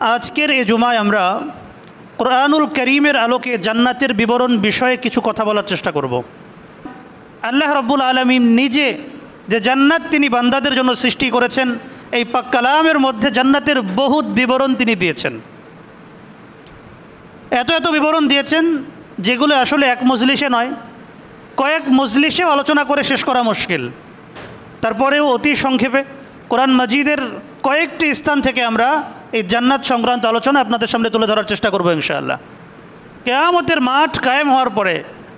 আজকের এই জুমায় আমরা কোরআনুল করিমের আলোকে জান্নাতের বিবরণ বিষয়ে কিছু কথা বলার চেষ্টা করব। আল্লাহ রাব্বুল আলামিন নিজে যে জান্নাত তিনি বান্দাদের জন্য সৃষ্টি করেছেন, এই পাক কালামের মধ্যে জান্নাতের বহুত বিবরণ তিনি দিয়েছেন। এত বিবরণ দিয়েছেন যেগুলো আসলে এক মজলিসে নয়, কয়েক মজলিসে আলোচনা করে শেষ করা মুশকিল। তারপরেও অতি সংক্ষেপে কোরআন মাজিদের কয়েকটি স্থান থেকে আমরা এই জান্নাত সংক্রান্ত আলোচনা আপনাদের সামনে তুলে ধরার চেষ্টা করব ইনশাআল্লাহ। কিয়ামতের মাঠ কায়েম হওয়ার পরে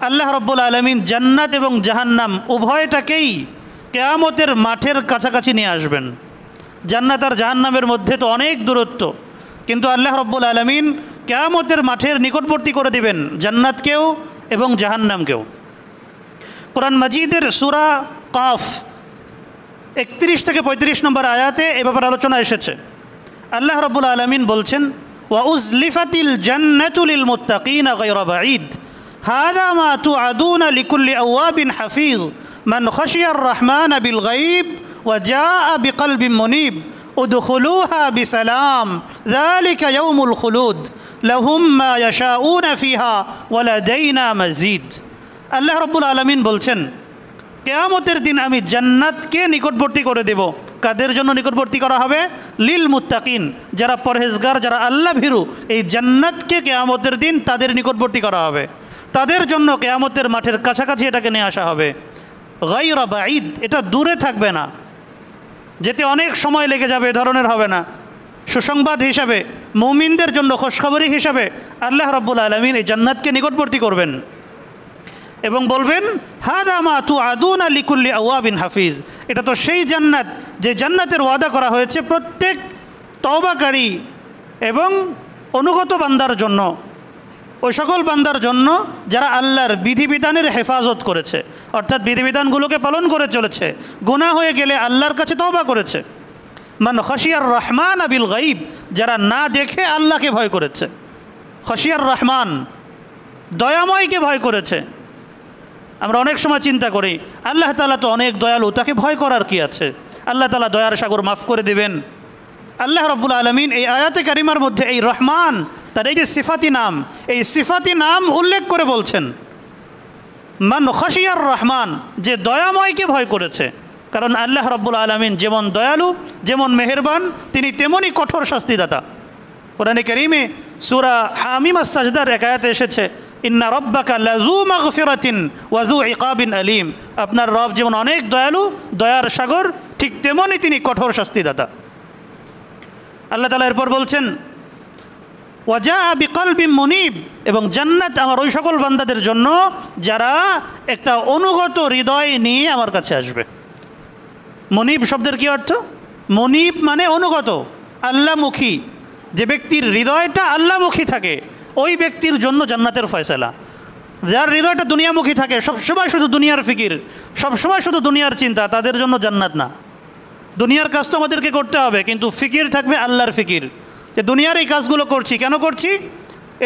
আল্লাহ রাব্বুল আলামিন জান্নাত এবং জাহান্নাম উভয়টাকেই কিয়ামতের মাঠের কাছাকাছি নিয়ে আসবেন। জান্নাত আর জাহান্নামের মধ্যে তো অনেক দূরত্ব, কিন্তু আল্লাহ রাব্বুল আলামিন কিয়ামতের মাঠের নিকটবর্তী করে দিবেন জান্নাতকেও এবং জাহান্নামকেও। কোরআন মাজিদের সূরা কাফ 31 থেকে 35 নম্বর আয়াতে এ ব্যাপারে আলোচনা এসেছে। আল্লাহ রাব্বুল আলামিন বলছেন, ওয়া উজলিফাতিল জান্নাতু লিল মুত্তাকিনা গায়রা বাঈদ হাযা মা তুআদুনা লিকুল্লি আওয়াবিন হাফিজ মান খাশিয়ার রাহমানা বিল গায়ব ওয়া জাআ বিকলবিন মুনীব উদখুলুহা বিসালাম যালিকা ইয়াউমুল খুলুদ লাহুম মা ইয়াশাউনা ফিহা ওয়া লাদাইনা মাজিদ। আল্লাহ রাব্বুল আলামিন বলছেন, কিয়ামতের দিন আমি জান্নাতকে নিকটবর্তী করে দেব। কাদের জন্য নিকটবর্তী করা হবে? লিল মুত্তাকিন, যারা পরহেজগার, যারা আল্লাহ ভীরু, এই জান্নাতকে কিয়ামতের দিন তাদের নিকটবর্তী করা হবে। তাদের জন্য কিয়ামতের মাঠের কাছাকাছি এটাকে নিয়ে আসা হবে। গায়রা বাঈদ, এটা দূরে থাকবে না, যেতে অনেক সময় লেগে যাবে, এ ধরনের হবে না। সুসংবাদ হিসাবে, মুমিনদের জন্য খুশখবরি হিসাবে আল্লাহ রাব্বুল আলামিন এই জান্নাতকে নিকটবর্তী করবেন এবং বলবেন, হাযা মা তুআদুনা লিকুল্লি আওয়াবিন হাফিজ। এটা তো সেই জান্নাত যে জান্নাতের ওয়াদা করা হয়েছে প্রত্যেক তওবাকারী এবং অনুগত বান্দার জন্য, ওই সকল বান্দার জন্য যারা আল্লাহর বিধিবিধানের হেফাজত করেছে, অর্থাৎ বিধিবিধানগুলোকে পালন করে চলেছে, গুনাহ হয়ে গেলে আল্লাহর কাছে তওবা করেছে। মান খাশিয়ার রহমান বিল গায়ব, যারা না দেখে আল্লাহকে ভয় করেছে। খাশিয়ার রহমান, দয়াময়কে ভয় করেছে। আমরা অনেক সময় চিন্তা করি আল্লাহ তাআলা তো অনেক দয়ালু, তাকে ভয় করার কি আছে? আল্লাহ তাআলা দয়ার সাগর মাফ করে দেবেন। আল্লাহ রাব্বুল আলামিন এই আয়াতে কারিমার মধ্যে এই রহমান, তার এই যে সিফাতি নাম, এই সিফাতি নাম উল্লেখ করে বলছেন, মান খাশিয়ার রহমান, যে দয়াময়কে ভয় করেছে। কারণ আল্লাহ রাব্বুল আলামিন যেমন দয়ালু, যেমন মেহেরবান, তিনি তেমনই কঠোর শাস্তিদাতা। কোরআনে কারিমে সূরা হামিম আস-সাজদার এক আয়াতে এসেছে, ইন্না রাব্বাকা লাযু মাগফিরাতিন ওয়া যু ইকাবিন আলিম। আপনার রব যেমন অনেক দয়ালু, দয়ার সাগর, ঠিক তেমনই তিনি কঠোর শাস্তিদাতা। আল্লাহ তাআলা এরপর বলছেন, ওয়া জাআ বিকলবিন মুনীব, এবং জান্নাত আমার ওই সকল বান্দাদের জন্য যারা একটা অনুগত হৃদয় নিয়ে আমার কাছে আসবে। মুনীব শব্দের কী অর্থ? মুনীব মানে অনুগত, আল্লাহমুখী। যে ব্যক্তির হৃদয়টা আল্লাহমুখী থাকে, ওই ব্যক্তির জন্য জান্নাতের ফয়সালা। যার হৃদয়টা দুনিয়ামুখী থাকে, সবসময় শুধু দুনিয়ার ফিকির, সবসময় শুধু দুনিয়ার চিন্তা, তাদের জন্য জান্নাত না। দুনিয়ার কাজ তো আমাদেরকে করতে হবে, কিন্তু ফিকির থাকবে আল্লাহর ফিকির, যে দুনিয়ার এই কাজগুলো করছি, কেন করছি?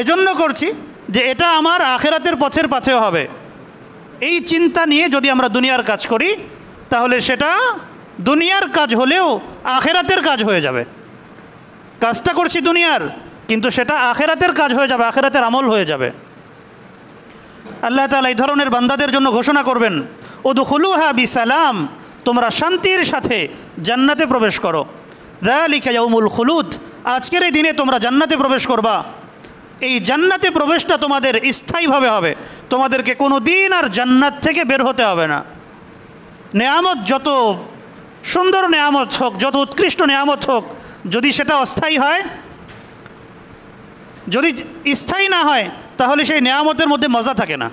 এজন্য করছি যে এটা আমার আখেরাতের পথের পাথেয় হবে। এই চিন্তা নিয়ে যদি আমরা দুনিয়ার কাজ করি, তাহলে সেটা দুনিয়ার কাজ হলেও আখেরাতের কাজ হয়ে যাবে। কাজটা করছি দুনিয়ার, কিন্তু সেটা আখেরাতের কাজ হয়ে যাবে, আখেরাতের আমল হয়ে যাবে। আল্লাহ তাআলা এই ধরনের বান্দাদের জন্য ঘোষণা করবেন, উদখুলুহা বিসালাম, তোমরা শান্তির সাথে জান্নাতে প্রবেশ করো। যালিকা ইয়াউমুল খুলুদ, আজকের এই দিনে তোমরা জান্নাতে প্রবেশ করবা। এই জান্নাতে প্রবেশটা তোমাদের স্থায়ীভাবে হবে, তোমাদেরকে কোনো দিন আর জান্নাত থেকে বের হতে হবে না। নেয়ামত যত সুন্দর নেয়ামত হোক, যত উৎকৃষ্ট নেয়ামত হোক, যদি সেটা অস্থায়ী হয়, যদি স্থায়ী না হয়, তাহলে সেই নেয়ামতের মধ্যে মজা থাকে না।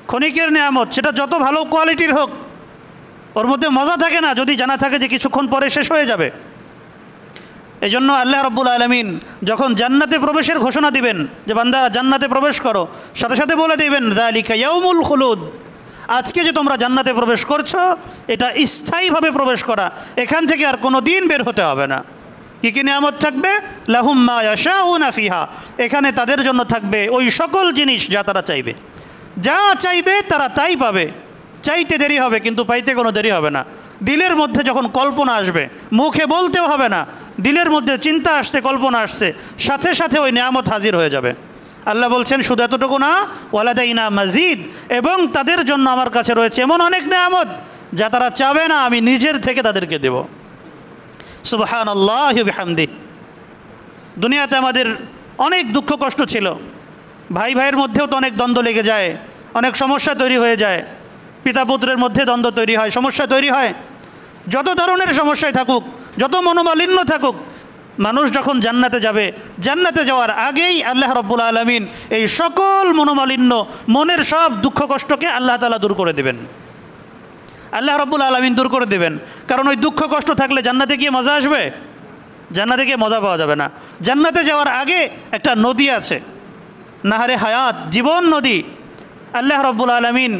ক্ষণিকের নেয়ামত, সেটা যত ভালো কোয়ালিটির হোক, ওর মধ্যে মজা থাকে না যদি জানা থাকে যে কিছুক্ষণ পরে শেষ হয়ে যাবে। এই জন্য আল্লাহ রাব্বুল আলামিন যখন জান্নাতে প্রবেশের ঘোষণা দিবেন, যে বান্দারা জান্নাতে প্রবেশ করো, সাথে সাথে বলে দিবেন, যালিকা ইয়াউমুল খুলুদ, আজকে যে তোমরা জান্নাতে প্রবেশ করছো, এটা স্থায়ীভাবে প্রবেশ করা, এখান থেকে আর কোনো দিন বের হতে হবে না। কী কী নিয়ামত থাকবে? লাহুম মা ইয়াশাউনা ফিহা, এখানে তাদের জন্য থাকবে ওই সকল জিনিস যা তারা চাইবে। যা চাইবে তারা তাই পাবে। চাইতে দেরি হবে, কিন্তু পাইতে কোনো দেরি হবে না। দিলের মধ্যে যখন কল্পনা আসবে, মুখে বলতেও হবে না, দিলের মধ্যে চিন্তা আসছে, কল্পনা আসছে, সাথে সাথে ওই নিয়ামত হাজির হয়ে যাবে। আল্লাহ বলছেন শুধু এতটুকু না, ওয়ালাদাইনা মাজিদ, এবং তাদের জন্য আমার কাছে রয়েছে এমন অনেক নিয়ামত যা তারা চাবে না, আমি নিজের থেকে তাদেরকে দেব। সুবহানাল্লাহি ওয়া বিহামদিহি। দুনিয়াতে আমাদের অনেক দুঃখ কষ্ট ছিল, ভাই ভাইয়ের মধ্যেও তো অনেক দ্বন্দ্ব লেগে যায়, অনেক সমস্যা তৈরি হয়ে যায়, পিতা পুত্রের মধ্যে দ্বন্দ্ব তৈরি হয়, সমস্যা তৈরি হয়। যত ধরনের সমস্যায় থাকুক, যত মনোমালিন্য থাকুক, মানুষ যখন জান্নাতে যাবে, জান্নাতে যাওয়ার আগেই আল্লাহ রাব্বুল আলামিন এই সকল মনোমালিন্য, মনের সব দুঃখ কষ্টকে আল্লাহ তাআলা দূর করে দেবেন। আল্লাহ রাব্বুল আলামিন দূর করে দেবেন। কারণ ওই দুঃখ কষ্ট থাকলে জান্নাতে গিয়ে মজা আসবে? জান্নাতে গিয়ে মজা পাওয়া যাবে না। জান্নাতে যাওয়ার আগে একটা নদী আছে, নাহারে হায়াত, জীবন নদী। আল্লাহ রাব্বুল আলামিন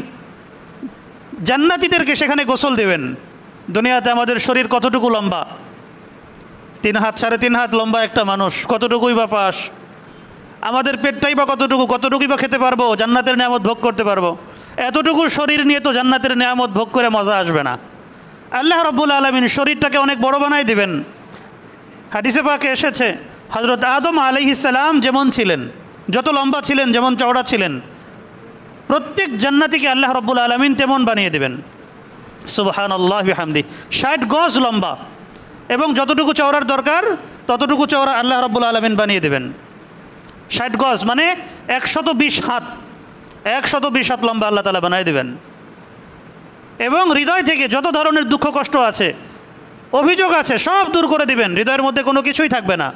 জান্নাতীদেরকে সেখানে গোসল দেবেন। দুনিয়াতে আমাদের শরীর কতটুকু লম্বা? 3 হাত 3.5 হাত লম্বা একটা মানুষ, কতটুকুই বা পাস? আমাদের পেটটাই বা কতটুকুই বা খেতে পারবো, জান্নাতের নিয়ামত ভোগ করতে পারবো? এতটুকু শরীর নিয়ে তো জান্নাতের নিয়ামত ভোগ করে মজা আসবে না। আল্লাহ রাব্বুল আলামিন শরীরটাকে অনেক বড় বানাই দিবেন। হাদিসে পাকে এসেছে, হযরত আদম আলাইহিস সালাম যেমন ছিলেন, যত লম্বা ছিলেন, যেমন চওড়া ছিলেন, প্রত্যেক জান্নাতীকে আল্লাহ রাব্বুল আলামিন তেমন বানিয়ে দেবেন। সুবহানাল্লাহি ওয়া বিহামদিহি। 60 গজ লম্বা এবং যতটুকু চওড়ার দরকার ততটুকু চওড়া আল্লাহ রাব্বুল আলামিন বানিয়ে দেবেন। 60 গজ মানে 120 হাত, 120 হাত লম্বা আল্লাহ তাআলা বানিয়ে দেবেন। এবং হৃদয় থেকে যত ধরনের দুঃখ কষ্ট আছে, অভিযোগ আছে, সব দূর করে দিবেন। হৃদয়ের মধ্যে কোনো কিছুই থাকবে না।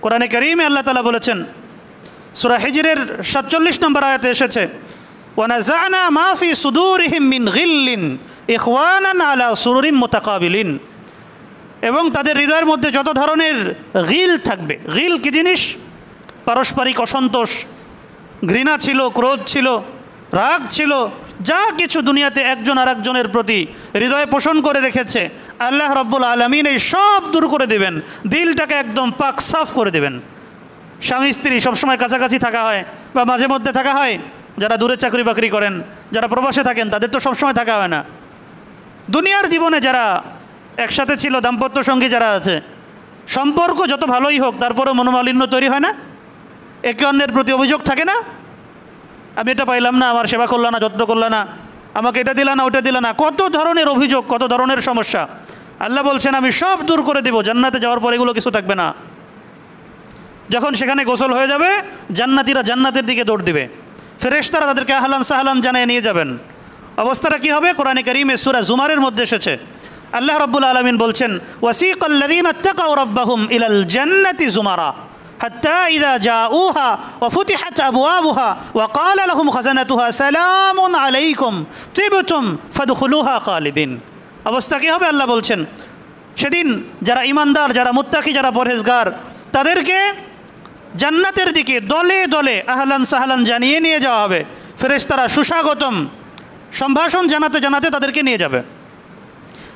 কোরআনে কারীমে আল্লাহ তাআলা বলেছেন, সূরা হিজরের 47 নম্বর আয়াতে এসেছে, ওয়ানাযা'না মা ফি সুদুরিহিম মিন গিল্লিন ইখওয়ানান আলা সুরুরিম মুতাকাবিলিন। এবং তাদের হৃদয়ের মধ্যে যত ধরনের গিল থাকবে। গিল কি জিনিস? পারস্পরিক অসন্তোষ, ঘৃণা ছিল, ক্রোধ ছিল, রাগ ছিল, যা কিছু দুনিয়াতে একজন আর একজনের প্রতি হৃদয়ে পোষণ করে রেখেছে, আল্লাহ রাব্বুল আলামিন এই সব দূর করে দেবেন। দিলটাকে একদম পাক সাফ করে দেবেন। স্বামী স্ত্রী সবসময় কাছাকাছি থাকা হয় বা মাঝে মধ্যে থাকা হয়। যারা দূরে চাকরি বাকরি করেন, যারা প্রবাসে থাকেন, তাদের তো সবসময় থাকা হয় না। দুনিয়ার জীবনে যারা একসাথে ছিল, দাম্পত্য সঙ্গী যারা আছে, সম্পর্ক যত ভালোই হোক, তারপরেও মনোমালিন্য তৈরি হয় না? একে অন্যের প্রতি অভিযোগ থাকে না? আমি এটা পাইলাম না, আমার সেবা করল না, যত্ন করল না, আমাকে এটা দিলা না, ওটা দিলা না, কত ধরনের অভিযোগ, কত ধরনের সমস্যা। আল্লাহ বলছেন আমি সব দূর করে দেব। জান্নাতে যাওয়ার পর এগুলো কিছু থাকবে না। যখন সেখানে গোসল হয়ে যাবে, জান্নাতীরা জান্নাতের দিকে দৌড় দিবে, ফেরেশতারা তাদেরকে আহলান সাহলান জানিয়ে নিয়ে যাবেন। অবস্থাটা কী হবে? কোরআনে কারীমে সূরা জুমারের মধ্যে এসেছে, আল্লাহ রাব্বুল আলামিন বলছেন, ওয়াসিকাল্লাযীনা ইত্তাকাউ রাব্বাহুম ইলাল জান্নাতি যুমারা হাত্তা ইযা জাউহা ওয়া ফুতিহাত আবওয়াবুহা ওয়া ক্বালা লাহুম খাযানাতুহা সালামুন আলাইকুম তিবতুম ফাদখুলুহা খালিদিন। অবস্থা কী হবে? আল্লাহ বলছেন, সেদিন যারা ঈমানদার, যারা মুত্তাকি, যারা পরহেজগার, তাদেরকে জান্নাতের দিকে দলে দলে আহলান সাহলান জানিয়ে নিয়ে যাওয়া হবে। ফেরেশতারা সুস্বাগতম সম্ভাষণ জানাতে জানাতে তাদেরকে নিয়ে যাবে।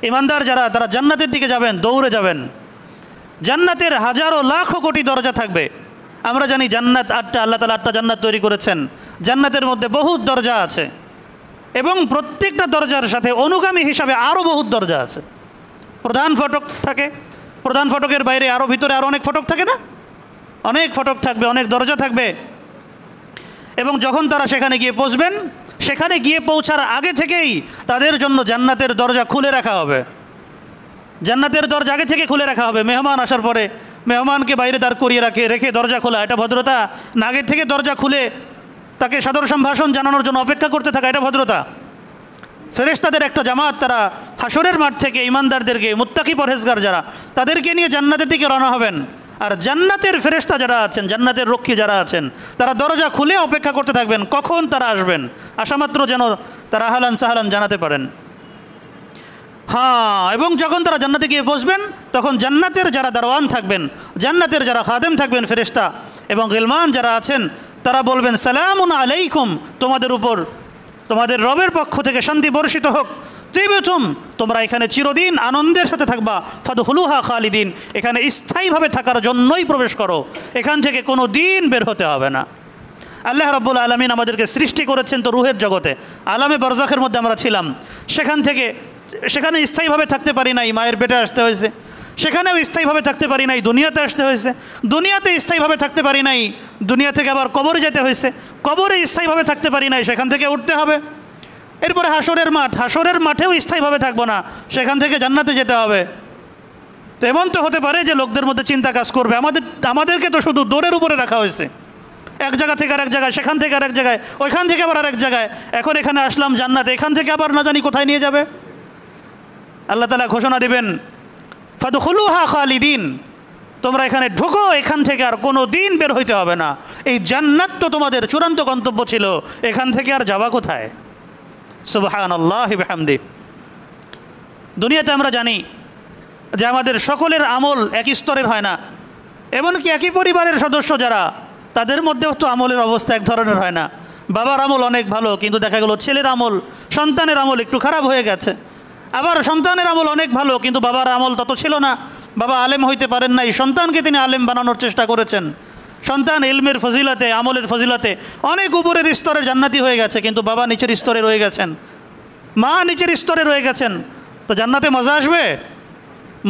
ঈমানদার যারা, তারা জান্নাতের দিকে যাবেন, দৌড়ে যাবেন। জান্নাতের হাজারো লাখো কোটি দরজা থাকবে। আমরা জানি জান্নাত 8টা, আল্লাহ তাআলা 8টা জান্নাত তৈরি করেছেন। জান্নাতের মধ্যে বহুত দরজা আছে এবং প্রত্যেকটা দরজার সাথে অনুগামী হিসাবে আরও বহুত দরজা আছে। প্রধান ফটক থাকে, প্রধান ফটকের বাইরে আরও ভিতরে আরও অনেক ফটক থাকে না? অনেক ফটক থাকবে, অনেক দরজা থাকবে। এবং যখন তারা সেখানে গিয়ে পৌঁছবেন, সেখানে গিয়ে পৌঁছার আগে থেকেই তাদের জন্য জান্নাতের দরজা খুলে রাখা হবে। জান্নাতের দরজা আগে থেকে খুলে রাখা হবে। মেহমান আসার পরে মেহমানকে বাইরে দাঁড় করিয়ে রেখে দরজা খোলা, এটা ভদ্রতা না? আগের থেকে দরজা খুলে তাকে সাদর সম্ভাষণ জানানোর জন্য অপেক্ষা করতে থাকা, এটা ভদ্রতা? ফেরেশতাদের একটা জামাত, তারা হাসরের মাঠ থেকে ঈমানদারদেরকে, মুত্তাকি পরহেজগার যারা, তাদেরকে নিয়ে জান্নাতের দিকে রওনা হবেন। আর জান্নাতের ফেরেশতা যারা আছেন, জান্নাতের রক্ষী যারা আছেন, তারা দরজা খুলে অপেক্ষা করতে থাকবেন কখন তারা আসবেন, আসামাত্র যেন তারা আহলান সাহলান জানাতে পারেন। হ্যাঁ, এবং যখন তারা জান্নাতে গিয়ে বসবেন, তখন জান্নাতের যারা দারওয়ান থাকবেন, জান্নাতের যারা খাদেম থাকবেন, ফেরেশতা এবং গিলমান যারা আছেন, তারা বলবেন, সালামুন আলাইকুম, তোমাদের উপর তোমাদের রবের পক্ষ থেকে শান্তি বর্ষিত হোক। তিবতুম, তোমরা এখানে চিরদিন আনন্দের সাথে থাকবা। ফাদখুলুহা খালিদিন, এখানে স্থায়ীভাবে থাকার জন্যই প্রবেশ করো, এখান থেকে কোনো দিন বের হতে হবে না। আল্লাহ রাব্বুল আলামিন আমাদেরকে সৃষ্টি করেছেন তো রুহের জগতে, আলামে বারজাখের মধ্যে আমরা ছিলাম। সেখান থেকে সেখানে স্থায়ীভাবে থাকতে পারি নাই, মায়ের পেটে আসতে হয়েছে। সেখানেও স্থায়ীভাবে থাকতে পারি নাই, দুনিয়াতে আসতে হয়েছে। দুনিয়াতে স্থায়ীভাবে থাকতে পারি নাই, দুনিয়া থেকে আবার কবরে যেতে হয়েছে। কবরে স্থায়ীভাবে থাকতে পারি নাই, সেখান থেকে উঠতে হবে। এরপরে হাসরের মাঠ, হাসরের মাঠেও স্থায়ীভাবে থাকবো না, সেখান থেকে জান্নাতে যেতে হবে। তো এমন তো হতে পারে যে লোকদের মধ্যে চিন্তা কাজ করবে, আমাদেরকে তো শুধু দৌড়ের উপরে রাখা হয়েছে, এক জায়গা থেকে আরেক জায়গায়, সেখান থেকে আরেক জায়গায়, ওইখান থেকে আবার আরেক জায়গায়। এখন এখানে আসলাম জান্নাতে, এখান থেকে আবার না জানি কোথায় নিয়ে যাবে। আল্লাহ তাআলা ঘোষণা দিবেন, ফাদখুলুহা খালিদিন, তোমরা এখানে ঢোকো, এখান থেকে আর কোনো দিন বের হইতে হবে না। এই জান্নাত তো তোমাদের চূড়ান্ত গন্তব্য ছিল, এখান থেকে আর যাওয়া কোথায়? সুবহানাল্লাহি বিহামদি। দুনিয়াতে আমরা জানি যে আমাদের সকলের আমল একই স্তরের হয় না, এমনকি একই পরিবারের সদস্য যারা, তাদের মধ্যেও তো আমলের অবস্থা এক ধরনের হয় না। বাবার আমল অনেক ভালো, কিন্তু দেখা গেল ছেলের আমল, সন্তানের আমল একটু খারাপ হয়ে গেছে। আবার সন্তানের আমল অনেক ভালো, কিন্তু বাবার আমল তত ছিল না, বাবা আলেম হইতে পারেন নাই, সন্তানকে তিনি আলেম বানানোর চেষ্টা করেছেন। সন্তান ইলমের ফজিলতে, আমলের ফজিলতে অনেক উপরের স্তরের জান্নাতি হয়ে গেছে, কিন্তু বাবা নিচের স্তরে রয়ে গেছেন, মা নিচের স্তরে রয়ে গেছেন। তো জান্নাতে মজা আসবে?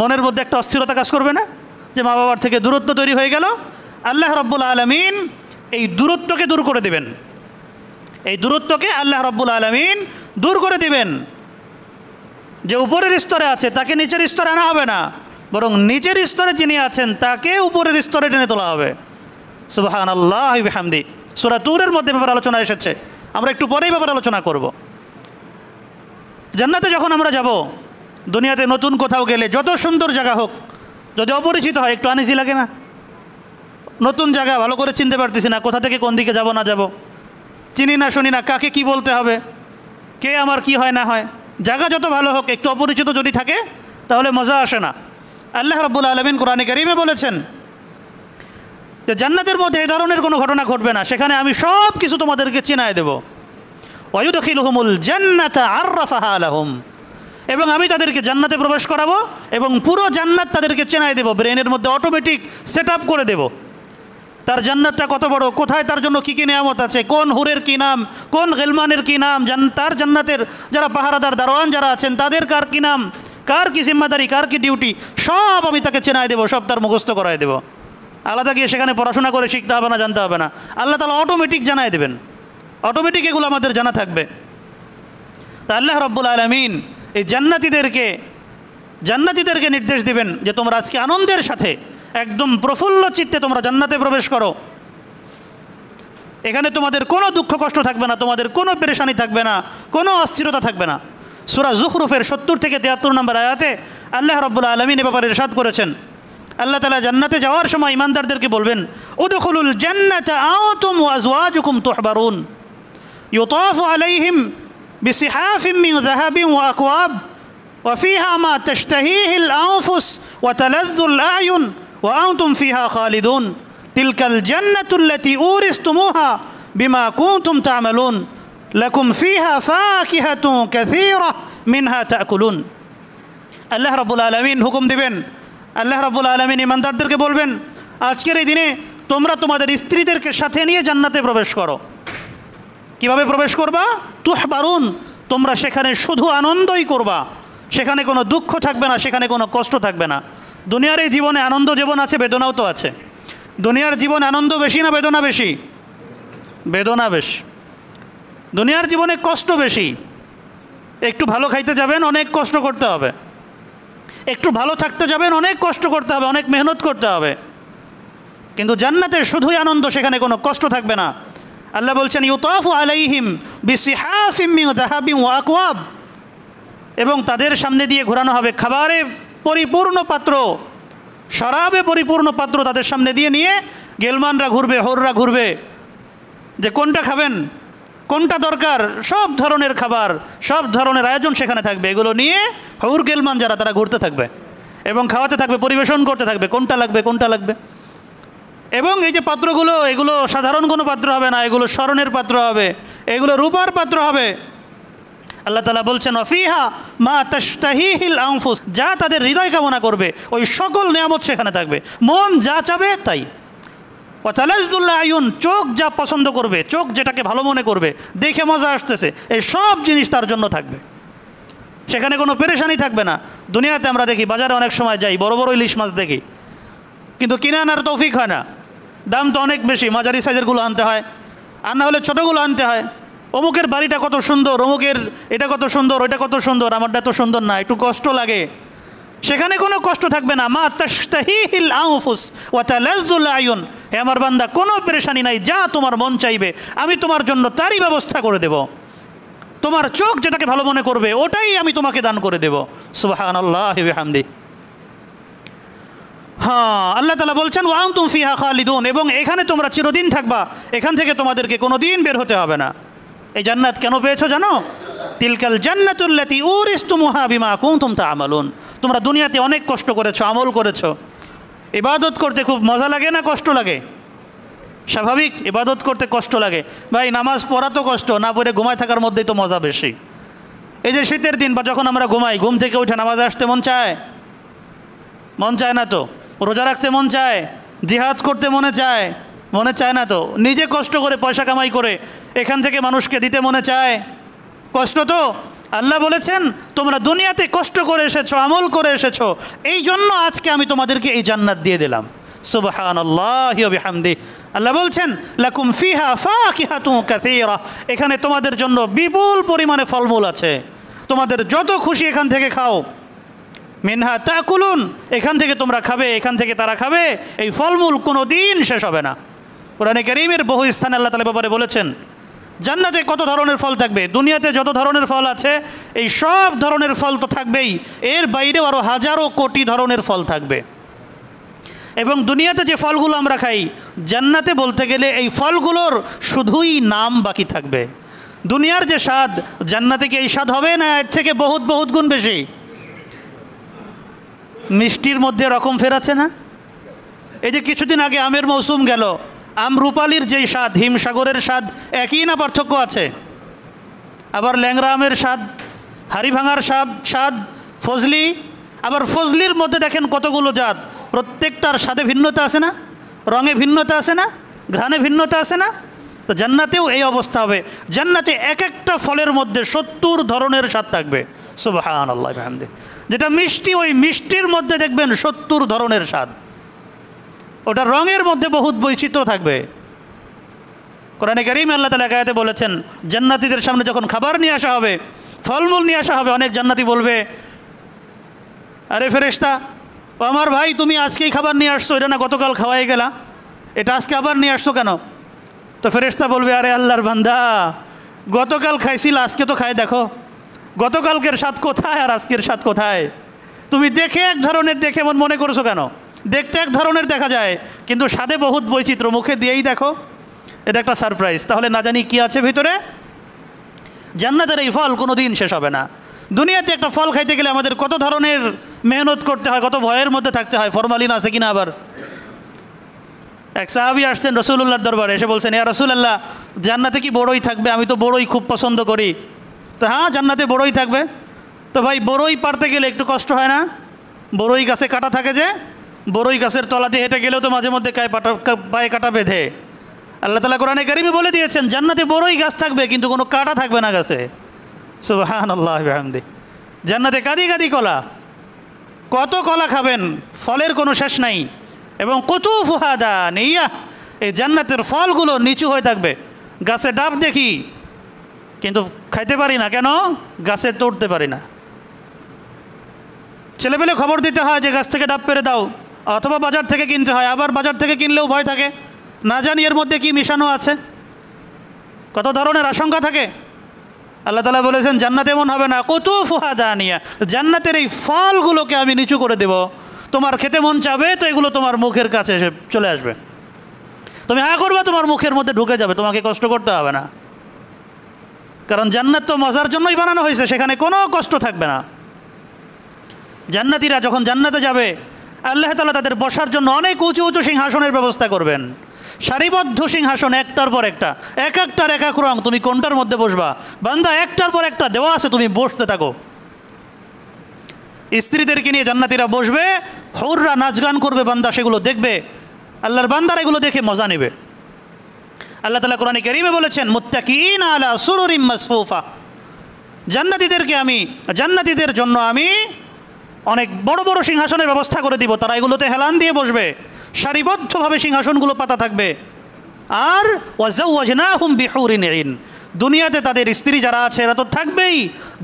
মনের মধ্যে একটা অস্থিরতা কাজ করবে না যে মা বাবার থেকে দূরত্ব তৈরি হয়ে গেল? আল্লাহ রাব্বুল আলামিন এই দূরত্বকে দূর করে দিবেন, এই দূরত্বকে আল্লাহ রাব্বুল আলামিন দূর করে দিবেন। যে উপরের স্তরে আছে তাকে নিচের স্তরে আনা হবে না, বরং নিচের স্তরে যিনি আছেন তাকে উপরের স্তরে টেনে তোলা হবে। সুবহানাল্লাহি বিহামদি। সূরা তুরের মধ্যে ব্যাপারে আলোচনা এসেছে, আমরা একটু পরেই ব্যাপারে আলোচনা করব। জান্নাতে যখন আমরা যাব, দুনিয়াতে নতুন কোথাও গেলে যত সুন্দর জায়গা হোক, যদি অপরিচিত হয় একটু আনিজি লাগে না? নতুন জায়গা, ভালো করে চিনতে পারতেছি না, কোথা থেকে কোন দিকে যাব না যাব, চিনি না শুনি না, কাকে কি বলতে হবে, কে আমার কি হয় না হয়। জায়গা যত ভালো হোক, একটু অপরিচিত যদি থাকে তাহলে মজা আসে না। আল্লাহ রাব্বুল আলামিন কোরআনে কারীমে বলেছেন যে জান্নাতের মধ্যে এই ধরনের কোনো ঘটনা ঘটবে না, সেখানে আমি সব কিছু তোমাদেরকে চিনায় দেব। ওয়ায়ুদখিলুহুমুল জান্নাতা আররাফাহা লাহুম, এবং আমি তাদেরকে জান্নাতে প্রবেশ করাবো এবং পুরো জান্নাত তাদেরকে চেনায় দেব, ব্রেনের মধ্যে অটোমেটিক সেট আপ করে দেব। তার জান্নাতটা কত বড়, কোথায় তার জন্য কী কী নিয়ামত আছে, কোন হুরের কী নাম, কোন গিলমানের কী নাম, তার জান্নাতের যারা পাহারাদার দারোয়ান যারা আছেন তাদের কার কী নাম, কার কী জিম্মাদারি, কার কী ডিউটি, সব আমি তাকে চেনায় দেবো, সব তার মুখস্থ করায় দেবো। আলাদা গিয়ে সেখানে পড়াশোনা করে শিখতে হবে না, জানতে হবে না, আল্লাহ তাআলা অটোমেটিক জানায় দেবেন, অটোমেটিক এগুলো আমাদের জানা থাকবে। তা আল্লাহ রাব্বুল আলামিন এই জান্নাতীদেরকে নির্দেশ দিবেন যে তোমরা আজকে আনন্দের সাথে একদম প্রফুল্ল চিত্তে তোমরা জান্নাতে প্রবেশ করো। এখানে তোমাদের কোনো দুঃখ কষ্ট থাকবে না, তোমাদের কোনো পেরেশানি থাকবে না, কোনো অস্থিরতা থাকবে না। সূরা যুখরুফের 70 থেকে 73 নম্বর আয়াতে আল্লাহ রাব্বুল আলামিন এ ব্যাপারে ইরশাদ করেছেন। আল্লাহ তাআলা জান্নাতে যাওয়ার সময় ইমানদারদেরকে বলবেন, উদখুলুল জান্নাতা আনতুম ওয়া আজওয়াজুকুম তুহবারুন ইউতাফু আলাইহিম বিসিহাফিম মিন যাহাবিন ওয়া আকওয়াব ওয়া ফিহা মা তাশতাহিহিল আনফুস ওয়া তালাযযুল আ'য়ুন ওয়া আনতুম ফিহা খালিদুন তিলকাল জান্নাতুল্লাতী উরিসতুমুহা বিমা কুনতুম তা'মালুন লাকুম ফিহা ফাকিহাতুন কাসীরা মিনহা তা'কুলুন। আল্লাহ রাব্বুল আলামিন হুকুম দিবেন, আল্লাহ রাব্বুল আলামিন ইমানদারদেরকে বলবেন, আজকের এই দিনে তোমরা তোমাদের স্ত্রীদেরকে সাথে নিয়ে জান্নাতে প্রবেশ করো। কিভাবে প্রবেশ করবা? তুহবারুন, তোমরা সেখানে শুধু আনন্দই করবা, সেখানে কোনো দুঃখ থাকবে না, সেখানে কোনো কষ্ট থাকবে না। দুনিয়ার এই জীবনে আনন্দ যেমন আছে, বেদনাও তো আছে। দুনিয়ার জীবনে আনন্দ বেশি না বেদনা বেশি? বেদনা বেশি। দুনিয়ার জীবনে কষ্ট বেশি। একটু ভালো খাইতে যাবেন, অনেক কষ্ট করতে হবে। একটু ভালো থাকতে যাবেন, অনেক কষ্ট করতে হবে, অনেক মেহনত করতে হবে। কিন্তু জান্নাতে শুধুই আনন্দ, সেখানে কোনো কষ্ট থাকবে না। আল্লাহ বলছেন, ইউতাফু আলাইহিম বিসিহাফিম মিন যাহাবিন ওয়া আকওয়াব, এবং তাদের সামনে দিয়ে ঘোরানো হবে খাবারে পরিপূর্ণ পাত্র, শরাবে পরিপূর্ণ পাত্র তাদের সামনে দিয়ে নিয়ে গেলমানরা ঘুরবে, হোররা ঘুরবে, যে কোনটা খাবেন, কোনটা দরকার, সব ধরনের খাবার, সব ধরনের আয়োজন সেখানে থাকবে। এগুলো নিয়ে হৌর গেলমান যারা, তারা ঘুরতে থাকবে এবং খাওয়াতে থাকবে, পরিবেশন করতে থাকবে, কোনটা লাগবে কোনটা লাগবে। এবং এই যে পাত্রগুলো, এগুলো সাধারণ কোনো পাত্র হবে না, এগুলো স্মরণের পাত্র হবে, এগুলো রূপার পাত্র হবে। আল্লাহ তাআলা বলছেন, ওয়াফিহা মা তাশতাহিহিল আনফুস, যা তাদের হৃদয় কামনা করবে ওই সকল নিয়ামত সেখানে থাকবে, মন যা চাবে তাই। ওয়া তালাযযুল আ'য়ুন, চোখ যা পছন্দ করবে, চোখ যেটাকে ভালো মনে করবে, দেখে মজা আসতেছে, এই সব জিনিস তার জন্য থাকবে। সেখানে কোনো পেরেশানি থাকবে না। দুনিয়াতে আমরা দেখি বাজারে অনেক সময় যাই, বড় বড় ইলিশ মাছ দেখি, কিন্তু কিনে আনার তৌফিক হয় না, দাম তো অনেক বেশি, মাঝারি সাইজেরগুলো আনতে হয়, আর না হলে ছোটোগুলো আনতে হয়। অমুকের বাড়িটা কত সুন্দর, অমুকের এটা কত সুন্দর, ওইটা কত সুন্দর, আমারটা এত সুন্দর না, একটু কষ্ট লাগে। সেখানে কোনো কষ্ট থাকবে না। মা তাশতাহিল আনফুস ওয়া তালাজ্জুল আয়ুন, হে আমার বান্দা কোনো পেরেশানি নাই, যা তোমার মন চাইবে আমি তোমার জন্য তারই ব্যবস্থা করে দেব। তোমার চোখ যেটাকে ভালো মনে করবে ওটাই আমি তোমাকে দান করে দেব। সুবহানাল্লাহি ওয়া বিহামদি। হ্যাঁ, আল্লাহ তাআলা বলছেন ওয়া আনতুম ফিহা খালিদুন, এবং এখানে তোমরা চিরদিন থাকবা, এখান থেকে তোমাদেরকে কোনো দিন বের হতে হবে না। এই জান্নাত কেন পেয়েছো জানো? তিলকাল জান্নাতুল্লাতী উরিসতুমুহা বিমা কুনতুম তা'মালুন। তোমরা দুনিয়াতে অনেক কষ্ট করেছো, আমল করেছো। ইবাদত করতে খুব মজা লাগে না কষ্ট লাগে? স্বাভাবিক, ইবাদত করতে কষ্ট লাগে। ভাই নামাজ পড়া তো কষ্ট, না পড়ে ঘুমায় থাকার মধ্যেই তো মজা বেশি। এই যে শীতের দিন বা যখন আমরা ঘুমাই, ঘুম থেকে উঠে নামাজে আসতে মন চায়? মন চায় না তো। রোজা রাখতে মন চায়, জিহাদ করতে মনে চায়? মনে চায় না তো। নিজে কষ্ট করে পয়সা কামাই করে এখান থেকে মানুষকে দিতে মনে চায়? কষ্ট তো। আল্লাহ বলেছেন তোমরা দুনিয়াতে কষ্ট করে এসেছো, আমল করে এসেছো, এই জন্য আজকে আমি তোমাদেরকে এই জান্নাত দিয়ে দিলাম। সুবহানাল্লাহি ওয়া বিহামদি। আল্লাহ বলছেন লাকুম ফিহা ফাকিহাতুন কাসীরা, এখানে তোমাদের জন্য বিপুল পরিমাণে ফলমূল আছে, তোমাদের যত খুশি এখান থেকে খাও। মিনহা তাকুলুন, এখান থেকে তোমরা খাবে, এখান থেকে তারা খাবে, এই ফলমূল কোনো দিন শেষ হবে না। কোরআনে কারীমের বহু স্থানে আল্লাহ তাআলা ব্যাপারে বলেছেন জান্নাতে কত ধরনের ফল থাকবে। দুনিয়াতে যত ধরনের ফল আছে এই সব ধরনের ফল তো থাকবেই, এর বাইরেও আরও হাজারো কোটি ধরনের ফল থাকবে। এবং দুনিয়াতে যে ফলগুলো আমরা খাই, জান্নাতে বলতে গেলে এই ফলগুলোর শুধুই নাম বাকি থাকবে। দুনিয়ার যে স্বাদ, জান্নাতে কি এই স্বাদ হবে না এর থেকে বহুত বহুত গুণ বেশি? মিষ্টির মধ্যে রকম ফেরাচ্ছে না? এই যে কিছুদিন আগে আমের মৌসুম গেল, আমরুপালির যেই স্বাদ, হিমসাগরের স্বাদ, একই না পার্থক্য আছে? আবার ল্যাংড়া আমের স্বাদ, হাড়িভাঙার স্বাদ, ফজলি, আবার ফজলির মধ্যে দেখেন কতগুলো জাত, প্রত্যেকটার স্বাদে ভিন্নতা আছে না? রঙে ভিন্নতা আছে না? ঘ্রাণে ভিন্নতা আছে না? তো জান্নাতেও এই অবস্থা হবে। জান্নাতে এক একটা ফলের মধ্যে 70 ধরনের স্বাদ থাকবে। সুবহানাল্লাহি ওয়া বিহামদিহি। যেটা মিষ্টি, ওই মিষ্টির মধ্যে দেখবেন 70 ধরনের স্বাদ। ওটা রঙের মধ্যে বহুত বৈচিত্র্য থাকবে। কোরআনে কারীমে আল্লাহ তাআলা আয়াতে বলেছেন জান্নাতীদের সামনে যখন খাবার নিয়ে আসা হবে, ফলমূল নিয়ে আসা হবে, অনেক জান্নাতি বলবে আরে ফেরেশতা, ও আমার ভাই তুমি আজকেই খাবার নিয়ে আসছো, এটা না গতকাল খাওয়াই গেলা, এটা আজকে আবার নিয়ে আসছো কেন? তো ফেরেশতা বলবে আরে আল্লাহর বান্দা, গতকাল খাইছিল, আজকে তো খাই দেখো, গতকালকের স্বাদ কোথায় আর আজকের স্বাদ কোথায়? তুমি দেখে এক ধরনের দেখে এমন মনে করছো কেন? দেখতে এক ধরনের দেখা যায়, কিন্তু স্বাদে বহুত বৈচিত্র্য, মুখে দিয়েই দেখো, এটা একটা সারপ্রাইজ। তাহলে না জানি কি আছে ভিতরে। জান্নাতের এই ফল কোনো দিন শেষ হবে না। দুনিয়াতে একটা ফল খাইতে গেলে আমাদের কত ধরনের মেহনত করতে হয়, কত ভয়ের মধ্যে থাকতে হয়, ফরমালিন আছে কিনা। আবার এক সাহাবী আসছেন রাসূলুল্লাহর দরবারে, এসে বলছেন ইয়া রাসূলুল্লাহ, জান্নাতে কি বড়ই থাকবে? আমি তো বড়ই খুব পছন্দ করি। তো হ্যাঁ, জান্নাতে বড়ই থাকবে। তো ভাই বড়ই পারতে গেলে একটু কষ্ট হয় না? বড়ই গাছে কাটা থাকে, যে বড়ই গাছের তলা দিয়ে হেঁটে গেলেও তো মাঝে মধ্যে পায়ে কাটা বেঁধে। আল্লাহ তাআলা কোরআনে কারীমে বলে দিয়েছেন জান্নাতে বড়ই গাছ থাকবে, কিন্তু কোনো কাটা থাকবে না গাছে। সুবহানাল্লাহি ওয়া বিহামদিহি। জান্নাতে কাদি কাদি কলা, কত কলা খাবেন, ফলের কোনো শেষ নাই। এবং কুতুফুহা দানিয়া, এই জান্নাতের ফলগুলো নিচু হয়ে থাকবে। গাছে ডাব দেখি, কিন্তু খাইতে পারি না, কেন? গাছে তুলতে পারি না। ছেলেপেলে খবর দিতে হয় যে গাছ থেকে ডাব পেড়ে দাও, অথবা বাজার থেকে কিনতে হয়। আবার বাজার থেকে কিনলেও ভয় থাকে, না জানি এর মধ্যে কি মিশানো আছে, কত ধরনের আশঙ্কা থাকে। আল্লাহ তাআলা বলেছেন জান্নাতে এমন হবে না, কুতুফুহা দানিয়া, জান্নাতের এই ফলগুলোকে আমি নিচু করে দেব। তোমার খেতে মন চাবে তো এগুলো তোমার মুখের কাছে এসে চলে আসবে, তুমি হা করবা, তোমার মুখের মধ্যে ঢুকে যাবে, তোমাকে কষ্ট করতে হবে না। কারণ জান্নাত তো মজার জন্যই বানানো হয়েছে, সেখানে কোনো কষ্ট থাকবে না। জান্নাতীরা যখন জান্নাতে যাবে, আল্লাহ তাআলা তাদের বসার জন্য অনেক উঁচু উঁচু সিংহাসনের ব্যবস্থা করবেন। সারিবদ্ধ সিংহাসন, একটার পর একটা, এক একটার এক এক রং। তুমি কোনটার মধ্যে বসবা বান্দা? একটার পর একটা দেওয়া আছে, তুমি বসতে থাকো। স্ত্রীদেরকে নিয়ে জান্নাতীরা বসবে, হুররা নাচ গান করবে, বান্দা সেগুলো দেখবে। আল্লাহর বান্দারা এগুলো দেখে মজা নেবে। আল্লাহ তাআলা কোরআনে কারীমে বলেছেন মুত্তাকিইনা আলা সুরুরিম মাসফুফা, জান্নাতীদের জন্য আমি অনেক বড় বড় সিংহাসনের ব্যবস্থা করে দিব, তারা এগুলোতে হেলান দিয়ে বসবে, সারিবদ্ধভাবে সিংহাসনগুলো পাতা থাকবে। আর ওয়াজাওয়াজনাহুম বিহুরিন আইন, দুনিয়াতে তাদের স্ত্রী যারা আছে এরা তো থাকবেই,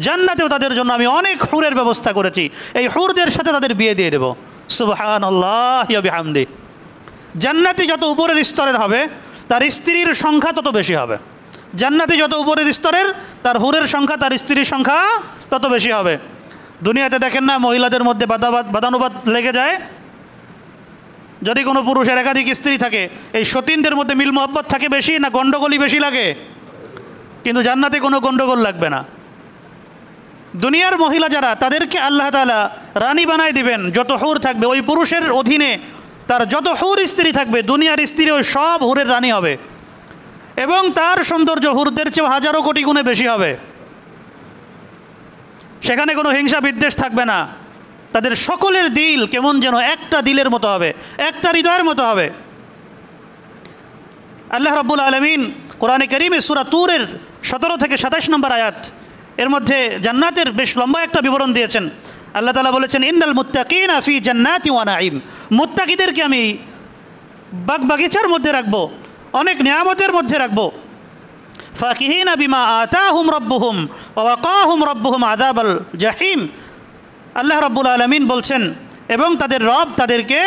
জান্নাতেও তাদের জন্য আমি অনেক হুরের ব্যবস্থা করেছি, এই হুরদের সাথে তাদের বিয়ে দিয়ে দেব। সুবহানাল্লাহ ওয়া বিহামদি। জান্নাতি যত উপরের স্তরের হবে তার স্ত্রীর সংখ্যা তত বেশি হবে, জান্নাতি যত উপরের স্তরের তার হুরের সংখ্যা, তার স্ত্রীর সংখ্যা তত বেশি হবে। দুনিয়াতে দেখেন না মহিলাদের মধ্যে বাদানুবাদ লেগে যায়, যদি কোনো পুরুষের একাধিক স্ত্রী থাকে এই সতীনদের মধ্যে মিল মোহব্বত থাকে বেশি না গণ্ডগোলই বেশি লাগে? কিন্তু জান্নাতে কোনো গণ্ডগোল লাগবে না। দুনিয়ার মহিলা যারা তাদেরকে আল্লাহ তাআলা রানী বানায় দিবেন, যত হুর থাকবে ওই পুরুষের অধীনে তার যত হুর স্ত্রী থাকবে দুনিয়ার স্ত্রী ওই সব হুরের রানী হবে, এবং তার সৌন্দর্য হুরদের চেয়ে হাজারো কোটি গুণে বেশি হবে। সেখানে কোনো হিংসা বিদ্বেষ থাকবে না, তাদের সকলের দিল কেমন যেন একটা দিলের মতো হবে, একটা হৃদয়ের মতো হবে। আল্লাহ রাব্বুল আলামিন কোরআনে কারীমে সূরা তুরের 17 থেকে 27 নম্বর আয়াত এর মধ্যে জান্নাতের বেশ লম্বা একটা বিবরণ দিয়েছেন। আল্লাহ তাআলা বলেছেন, ইন্নাল মুত্তাকিনা ফি জান্নাতি ওয়া নাঈম, মুত্তাকিদেরকে আমি বাগবাগিচার মধ্যে রাখবো, অনেক নিয়ামতের মধ্যে রাখবো। ফাকিহিনা বিমা আতাহুম রাব্বুহুম ওয়া ওয়াকাহুম রাব্বুহুম আযাবাল জাহিম, আল্লাহ রাব্বুল আলামিন বলছেন, এবং তাদের রব তাদেরকে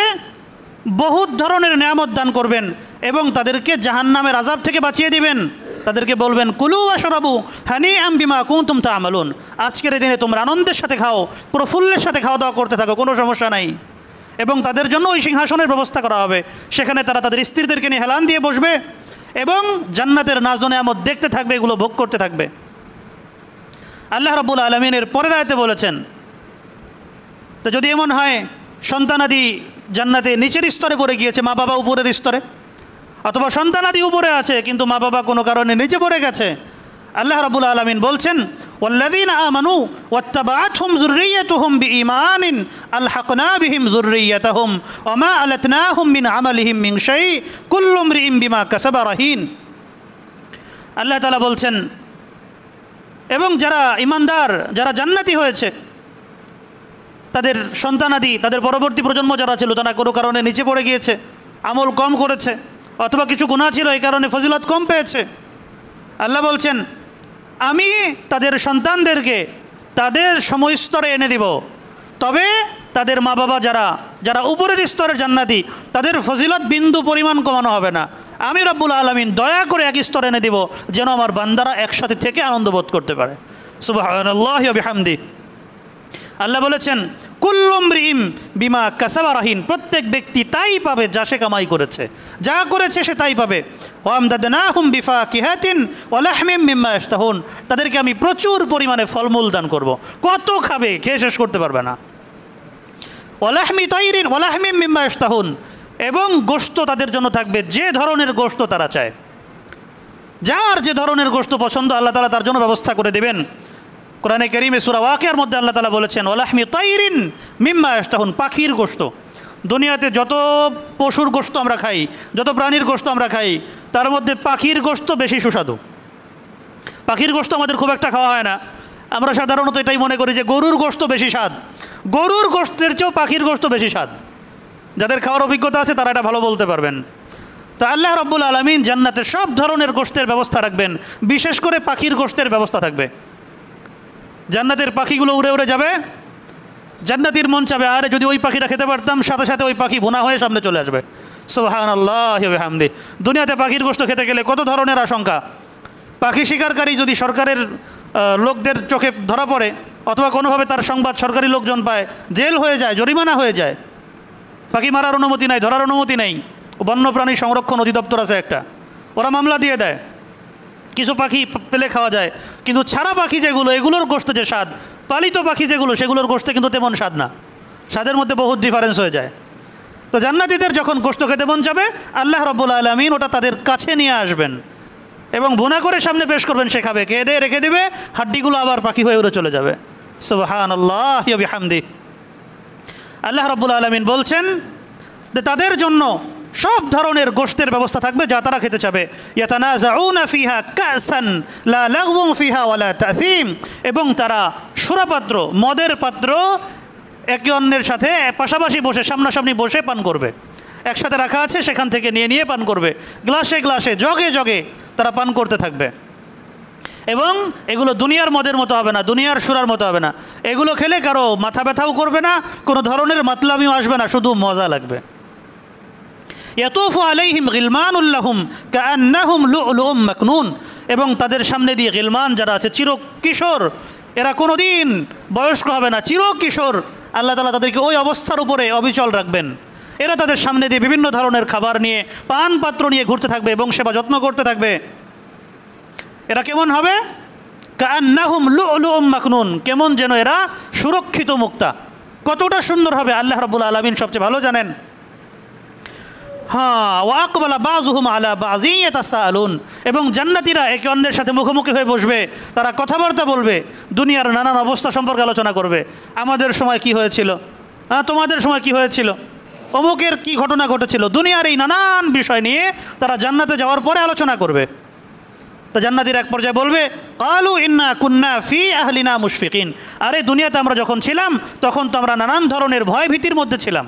বহুত ধরনের নিয়ামত দান করবেন এবং তাদেরকে জাহান্নামের আযাব থেকে বাঁচিয়ে দিবেন। তাদেরকে বলবেন, কুলু ওয়াশরাবু হানিআম বিমা কুনতুম তা'মালুন, আজকের এই দিনে তোমরা আনন্দের সাথে খাও, প্রফুল্লের সাথে খাওয়া দাওয়া করতে থাকো, কোনো সমস্যা নাই। এবং তাদের জন্য ওই সিংহাসনের ব্যবস্থা করা হবে, সেখানে তারা তাদের স্ত্রীদেরকে নিয়ে হেলান দিয়ে বসবে এবং জান্নাতের নাজ ও নেয়ামত দেখতে থাকবে, এগুলো ভোগ করতে থাকবে। আল্লাহ রাব্বুল আলামিনের পরের আয়াতে বলেছেন, তো যদি এমন হয় সন্তানাদি জান্নাতে নিচের স্তরে পড়ে গিয়েছে, মা বাবা উপরের স্তরে, অথবা সন্তানাদি উপরে আছে কিন্তু মা বাবা কোনো কারণে নিচে পড়ে গেছে, আল্লাহ রাব্বুল আলামিন বলছেন, ওয়াল্লাযীনা আমানু ওয়াত্তাবাআতহুম যুররিয়্যাতুহুম বিঈমানিন আলহাকনা বিহিম যুররিয়্যাতাহুম ওয়া মা আলাতনাহুম মিন আমালিহিম মিন শাই কুল্লু ইমরিইন বিমা কাসাবা রাহিন। আল্লাহ তাআলা বলছেন, এবং যারা ঈমানদার, যারা জান্নাতি হয়েছে, তাদের সন্তানাদি, তাদের পরবর্তী প্রজন্ম যারা ছিল তারা কোনো কারণে নিচে পড়ে গিয়েছে, আমল কম করেছে, অথবা কিছু গুনাহ ছিল এই কারণে ফজিলত কম পেয়েছে, আল্লাহ বলছেন আমি তাদের সন্তানদেরকে তাদের সমস্তরে এনে দিব, তবে তাদের মা বাবা যারা উপরের স্তরের জান্নাতি তাদের ফজিলত বিন্দু পরিমাণ কমানো হবে না। আমি রব্বুল আলামিন দয়া করে এক স্তরে এনে দিব যেন আমার বান্দারা একসাথে থেকে আনন্দ বোধ করতে পারে। সুবহানাল্লাহি ওয়া বিহামদি। আল্লাহ বলেছেন, কুল্লু ইমরিইন বিমা কাসাবা রাহিন, প্রত্যেক ব্যক্তি তাই পাবে যা সে কামাই করেছে, যা করেছে সে তাই পাবে। ওয়া আমদাদনাহুম বিফাকিহাতিন ওয়া লাহমিম মিম্মা ইয়াশতাহুন, তাদেরকে আমি প্রচুর পরিমাণে ফলমূল দান করব, কত খাবে খেয়ে শেষ করতে পারবে না। ওয়া লাহমি তাইরিন ওয়া লাহমিম মিম্মা ইয়াশতাহুন, এবং গোশত তাদের জন্য থাকবে যে ধরনের গোশত তারা চায়, যার যে ধরনের গোশত পছন্দ আল্লাহ তাআলা তার জন্য ব্যবস্থা করে দেবেন। কোরআনে কারীমে সূরা ওয়াকিয়ার মধ্যে আল্লাহ তাআলা বলেছেন, ওয়া লাহমি তাইরিন মিম্মা ইয়াশতাহুন, পাখির গোশত। দুনিয়াতে যত পশুর গোশত আমরা খাই, যত প্রাণীর গোশত আমরা খাই, তার মধ্যে পাখির গোশত বেশি সুস্বাদু। পাখির গোশত আমাদের খুব একটা খাওয়া হয় না, আমরা সাধারণত এটাই মনে করি যে গরুর গোশত বেশি স্বাদ। গরুর গোশতের চেয়েও পাখির গোশত বেশি স্বাদ। যাদের খাওয়ার অভিজ্ঞতা আছে তারা এটা ভালো বলতে পারবেন। তো আল্লাহ রাব্বুল আলামিন জান্নাতে সব ধরনের গোশতের ব্যবস্থা রাখবেন, বিশেষ করে পাখির গোশতের ব্যবস্থা থাকবে। জান্নাতের পাখিগুলো উড়ে উড়ে যাবে, জান্নাতীর মন চাবে আরে যদি ওই পাখিটা খেতে পারতাম, সাথে সাথে ওই পাখি বোনা হয়ে সামনে চলে আসবে। সুবহানাল্লাহি ওয়া বিহামদি। দুনিয়াতে পাখির গোশত খেতে গেলে কত ধরনের আশঙ্কা। পাখি শিকারকারী যদি সরকারের লোকদের চোখে ধরা পড়ে, অথবা কোনোভাবে তার সংবাদ সরকারি লোকজন পায়, জেল হয়ে যায়, জরিমানা হয়ে যায়। পাখি মারার অনুমতি নাই, ধরার অনুমতি নেই। বন্যপ্রাণী সংরক্ষণ অধিদপ্তর আছে একটা, ওরা মামলা দিয়ে দেয়। কিছু পাখি পেলে খাওয়া যায়, কিন্তু ছাড়া পাখি যেগুলো, এগুলোর গোশত যে স্বাদ, পালিত পাখি যেগুলো, সেগুলোর গোশতে কিন্তু তেমন স্বাদ না, স্বাদের মধ্যে বহুত ডিফারেন্স হয়ে যায়। তো জান্নাতীদের যখন গোশত খেতে মন যাবে, আল্লাহ রাব্বুল আলামিন ওটা তাদের কাছে নিয়ে আসবেন এবং ভুনা করে সামনে পেশ করবেন, সে খাবে, খেয়ে দিয়ে রেখে দিবে, হাড্ডিগুলো আবার পাখি হয়ে উড়ে চলে যাবে। সুবহানাল্লাহি ওয়া বিহামদি। আল্লাহ রাব্বুল আলামিন বলছেন যে তাদের জন্য সব ধরনের গোশতের ব্যবস্থা থাকবে যা তারা খেতে চাবে। ইয়াতানাজাউনা ফিহা কাসান লা লাগবুন ফিহা ওয়ালা তাসিম, এবং তারা সুরাপাত্র, মদের পাত্র একে অন্যের সাথে পাশাপাশি বসে, সামনাসামনি বসে পান করবে। একসাথে রাখা আছে, সেখান থেকে নিয়ে নিয়ে পান করবে। গ্লাসে গ্লাসে, জগে জগে তারা পান করতে থাকবে। এবং এগুলো দুনিয়ার মদের মতো হবে না, দুনিয়ার সুরার মতো হবে না। এগুলো খেলে কারো মাথা ব্যথাও করবে না, কোনো ধরনের মাতলামিও আসবে না, শুধু মজা লাগবে। ইয়াতুফু আলাইহিম গিলমানুল লাহুম কাআন্নাহুম লুলুউম মাকনুন, এবং তাদের সামনে দিয়ে গিলমান যারা আছে, চির কিশোর, এরা কোনোদিন বয়স্ক হবে না, চির কিশোর, আল্লাহ তাআলা তাদেরকে ওই অবস্থার উপরে অবিচল রাখবেন। এরা তাদের সামনে দিয়ে বিভিন্ন ধরনের খাবার নিয়ে, পান পাত্র নিয়ে ঘুরতে থাকবে এবং সেবা যত্ন করতে থাকবে। এরা কেমন হবে? কাআন্নাহুম লুলুউম মাকনুন, কেমন যেন এরা সুরক্ষিত মুক্তা। কতটা সুন্দর হবে আল্লাহ রাব্বুল আলামিন সবচেয়ে ভালো জানেন। হ্যাঁ, ওয়া আকবালা বাযুহুম আলা বাযিন ইয়াতাসাআলুন, এবং জান্নাতীরা একে অন্যের সাথে মুখোমুখি হয়ে বসবে, তারা কথাবার্তা বলবে, দুনিয়ার নানান অবস্থা সম্পর্কে আলোচনা করবে। আমাদের সময় কি হয়েছিল, তোমাদের সময় কি হয়েছিল, অমুকের কি ঘটনা ঘটেছিল, দুনিয়ার এই নানান বিষয় নিয়ে তারা জান্নাতে যাওয়ার পরে আলোচনা করবে। তো জান্নাতীর এক পর্যায়ে বলবে, কালু ইন্না কুন্না ফি আহলিনা মুশফিকিন, আরে দুনিয়াতে আমরা যখন ছিলাম তখন তো আমরা নানান ধরনের ভয় ভীতির মধ্যে ছিলাম,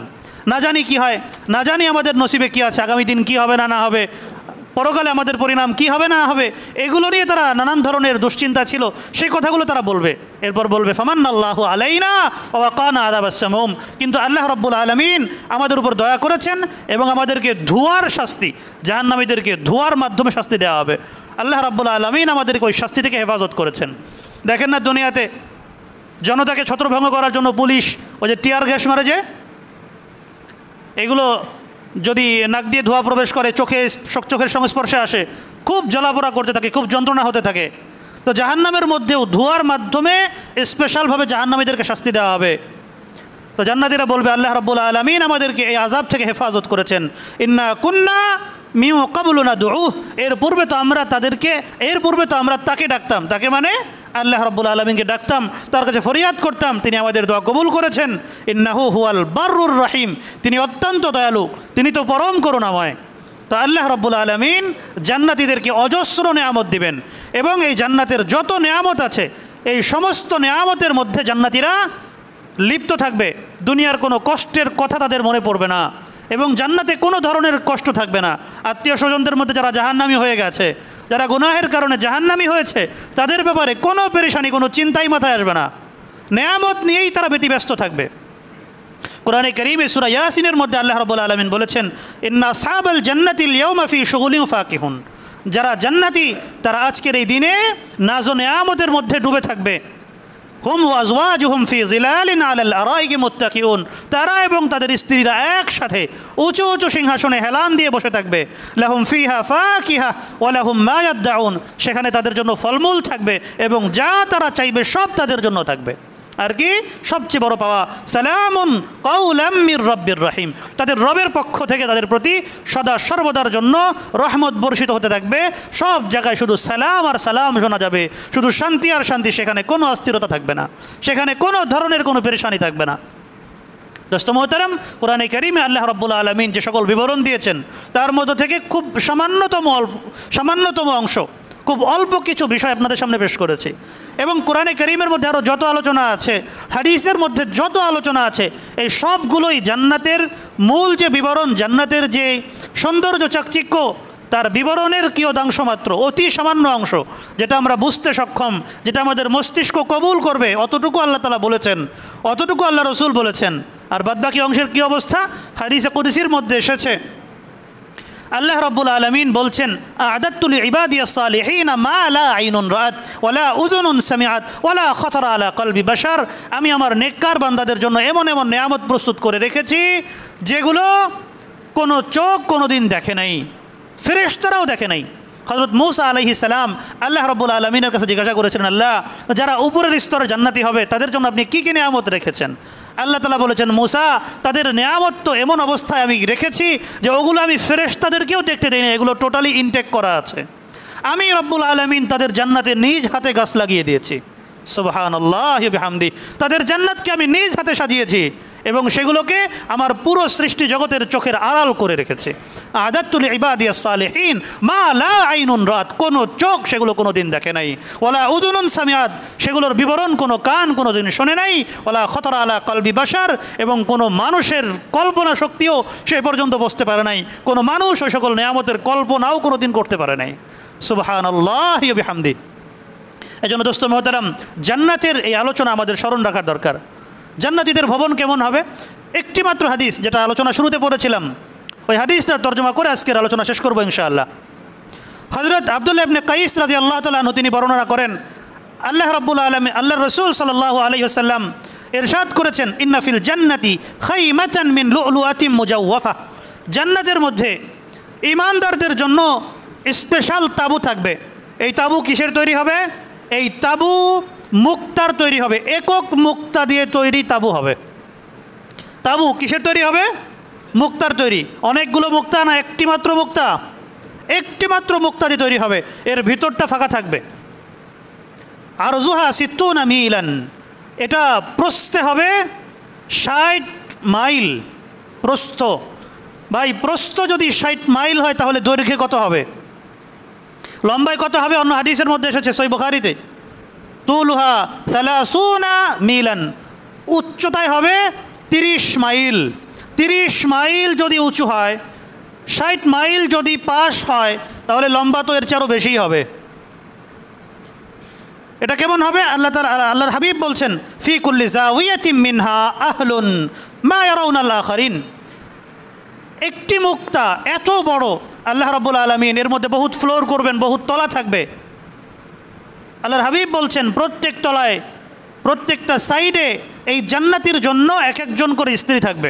না জানি কি হয়, না জানি আমাদের নসিবে কি আছে, আগামী দিন কি হবে না না হবে, পরকালে আমাদের পরিণাম কি হবে না হবে, এগুলো নিয়ে তারা নানান ধরনের দুশ্চিন্তা ছিল। সেই কথাগুলো তারা বলবে। এরপর বলবে, ফামান্নাল্লাহু আলাইনা ওয়া ওয়াকানা আযাবাস সামুম, কিন্তু আল্লাহ রাব্বুল আলামিন আমাদের উপর দয়া করেছেন এবং আমাদেরকে ধোঁয়ার শাস্তি, জাহান্নামীদেরকে ধোঁয়ার মাধ্যমে শাস্তি দেওয়া হবে। আল্লাহ রাব্বুল আলামিন আমাদেরকে ওই শাস্তি থেকে হেফাজত করেছেন। দেখেন না দুনিয়াতে জনতাকে ছত্রভঙ্গ করার জন্য পুলিশ ওই যে টিয়ার গ্যাস মারে, যে এগুলো যদি নাক দিয়ে ধোঁয়া প্রবেশ করে, চোখের সংস্পর্শে আসে, খুব জ্বলাপোড়া করতে থাকে, খুব যন্ত্রণা হতে থাকে। তো জাহান্নামের মধ্যেও ধোঁয়ার মাধ্যমে স্পেশালভাবে জাহান্নামীদেরকে শাস্তি দেওয়া হবে। তো জান্নাতীরা বলবে, আল্লাহ রাব্বুল আলামিন আমাদেরকে এই আযাব থেকে হেফাজত করেছেন। ইন্না কুন্না মিউ ক্বাবলু নাদউহু, এর পূর্বে তো আমরা তাকে ডাকতাম, তাকে মানে আল্লাহ রাব্বুল আলামিনকে ডাকতাম, তার কাছে ফরিয়াদ করতাম, তিনি আমাদের দোয়া কবুল করেছেন। ইন্নাহু হুয়াল বাররুর রহিম, তিনি অত্যন্ত দয়ালু, তিনি তো পরম করুণাময়। তো আল্লাহ রাব্বুল আলামিন জান্নাতীদেরকে অজস্র নেয়ামত দিবেন, এবং এই জান্নাতের যত নেয়ামত আছে এই সমস্ত নেয়ামতের মধ্যে জান্নাতীরা লিপ্ত থাকবে। দুনিয়ার কোনো কষ্টের কথা তাদের মনে পড়বে না, এবং জান্নাতে কোনো ধরনের কষ্ট থাকবে না। আত্মীয় স্বজনদের মধ্যে যারা জাহান্নামী হয়ে গেছে, যারা গুনাহের কারণে জাহান্নামী হয়েছে, তাদের ব্যাপারে কোনো পেরেশানি, কোনো চিন্তাই মাথায় আসবে না। নেয়ামত নিয়েই তারা ব্যতিব্যস্ত থাকবে। কোরআনে কারীমে সূরা ইয়াসিনের মধ্যে আল্লাহ রাব্বুল আলামিন বলেছেন, ইন্না আসহাবাল জান্নাতিল ইয়াওমা ফি শুগুলিন ফাকিহুন, যারা জান্নাতি তারা আজকের এই দিনে নাজ ও নেয়ামতের মধ্যে ডুবে থাকবে। হুম ওয়া আজওয়াজুহুম ফি জিলালিন আলাল আরাইকি মুত্তাকিউন, তারা এবং তাদের স্ত্রীরা একসাথে উঁচু উঁচু সিংহাসনে হেলান দিয়ে বসে থাকবে। লাহুম ফিহা ফাকিহা ওয়া লাহুম মা ইয়াদউন, সেখানে তাদের জন্য ফলমূল থাকবে এবং যা তারা চাইবে সব তাদের জন্য থাকবে। আর কি সবচেয়ে বড় পাওয়া, সালামুন কাওলাম মির রাব্বির রহিম, তাদের রবের পক্ষ থেকে তাদের প্রতি সদা সর্বদার জন্য রহমত বর্ষিত হতে থাকবে। সব জায়গায় শুধু সালাম আর সালাম শোনা যাবে, শুধু শান্তি আর শান্তি, সেখানে কোনো অস্থিরতা থাকবে না, সেখানে কোনো ধরনের কোনো পেরেশানি থাকবে না। দোস্ত মোহতারাম, কোরআনে কারীমে আল্লাহ রাব্বুল আলামিন যে সকল বিবরণ দিয়েছেন তার মধ্য থেকে খুব সামান্যতম অংশ, খুব অল্প কিছু বিষয় আপনাদের সামনে পেশ করেছি। এবং কোরআনে কারীমের মধ্যে আরও যত আলোচনা আছে, হাদিসের মধ্যে যত আলোচনা আছে, এই সবগুলোই জান্নাতের মূল যে বিবরণ, জান্নাতের যে সৌন্দর্য চাকচিক্য, তার বিবরণের কিয়দাংশ মাত্র, অতি সামান্য অংশ, যেটা আমরা বুঝতে সক্ষম, যেটা আমাদের মস্তিষ্ক কবুল করবে, অতটুকু আল্লাহ তাআলা বলেছেন, অতটুকু আল্লাহ রসুল বলেছেন। আর বাদবাকি অংশের কী অবস্থা? হাদিসে কুদসির মধ্যে এসেছে, আল্লাহ রাব্বুল আলামিন বলছেন, আ'দাততু লিইবাদিয়াস সালিহিন মা লা আইনুন রাআত ওয়ালা উযুনুন সামিআত ওয়ালা খাতারা আলা কলবি বাশার, আমি আমার নেককার বান্দাদের জন্য এমন এমন নেয়ামত প্রস্তুত করে রেখেছি যেগুলো কোনো চোখ কোনোদিন দেখে নাই, ফেরেশতারাও দেখে নাই। হযরত মূসা আলাইহিস সালাম আল্লাহ রাব্বুল আলামিনের কাছে জিজ্ঞাসা করেছিলেন, আল্লাহ, যারা উপরের স্তরে জান্নাতি হবে তাদের জন্য আপনি কী কী নেয়ামত রেখেছেন? আল্লাহ তাআলা বলেছেন, মূসা, তাদের নেয়ামত তো এমন অবস্থায় আমি রেখেছি যে ওগুলো আমি ফেরেশতাদেরকেও দেখতে দেই না, এগুলো টোটালি ইনটেক করা আছে। আমি রব্বুল আলামিন তাদের জান্নাতে নিজ হাতে গাছ লাগিয়ে দিয়েছি। সুবহানাল্লাহি ওয়া বিহামদি। তাদের জান্নাতকে আমি নিজ হাতে সাজিয়েছি এবং সেগুলোকে আমার পুরো সৃষ্টি জগতের চোখের আড়াল করে রেখেছে। আদাতুল ইবাদিয়াস সালিহিন মা লা আইনুন রাত, কোনো চোখ সেগুলো কোনো দিন দেখে নাই, ওয়ালা উযুনুন সামিআত, সেগুলোর বিবরণ কোনো কান কোনো দিন শোনে নাই, ওয়ালা খতরা আলা কলবি বাশার, এবং কোনো মানুষের কল্পনা শক্তিও সে পর্যন্ত বসতে পারে নাই, কোনো মানুষ ওই সকল নিয়ামতের কল্পনাও কোনো দিন করতে পারে নাই। সুবহানাল্লাহি ওয়া বিহামদি। এই জন্য দোস্ত মোহতারাম, জান্নাতের এই আলোচনা আমাদের স্মরণ রাখার দরকার। জান্নাতীদের ভবন কেমন হবে? একটি মাত্র হাদিস, যেটা আলোচনা শুরুতে পড়েছিলাম, ওই হাদিসটার তর্জমা করে আজকের আলোচনা শেষ করবো ইনশাআল্লাহ। হযরত আব্দুল্লাহ ইবনে কাইস রাদিয়াল্লাহু তাআলা আনহু তিনি বর্ণনা করেন, আল্লাহ রাব্বুল আলামিন, আল্লাহর রাসূল সাল্লাল্লাহু আলাইহি ওয়াসাল্লাম ইরশাদ করেছেন, ইন্না ফিল জান্নাতি খাইমাতান মিন লুলুআতিন মুজাওয়াফা, জান্নাতের মধ্যে ঈমানদারদের জন্য স্পেশাল তাবু থাকবে। এই তাবু কিসের তৈরি হবে? এই তাবু মুক্তার তৈরি হবে, একক মুক্তা দিয়ে তৈরি তাবু হবে। তাবু কিসের তৈরি হবে? মুক্তার তৈরি। অনেকগুলো মুক্তা না, একটি মাত্র মুক্তা, একটি মাত্র মুক্তা দিয়ে তৈরি হবে, এর ভিতরটা ফাঁকা থাকবে। আরজুহা সিত্তুনা মিলান, এটা প্রস্থে হবে 60 মাইল প্রস্থ। ভাই, প্রস্থ যদি 60 মাইল হয় তাহলে দৈর্ঘ্যে কত হবে? লম্বায় কত হবে? অন্য হাদিসের মধ্যে এসেছে সহিহ বুখারীতে, তুলুহা 30 মিলান, উচ্চতায় হবে 30 মাইল। 30 মাইল যদি উঁচু হয়, 60 মাইল যদি পাশ হয়, তাহলে লম্বা তো এর চেয়েও বেশিই হবে। এটা কেমন হবে? আল্লাহর হাবিব বলছেন, ফি কুল্লি জাওয়াতিন মিনহা আহলুন মা ইয়ারাউনাল আখারিন। একটি মুক্তা এত বড়, আল্লাহ রাব্বুল আলামিন এর মধ্যে বহুত ফ্লোর করবেন, বহুত তলা থাকবে। আল্লাহর হাবিব বলছেন, প্রত্যেক তলায়, প্রত্যেকটা সাইডে এই জান্নাতির জন্য এক একজন করে স্ত্রী থাকবে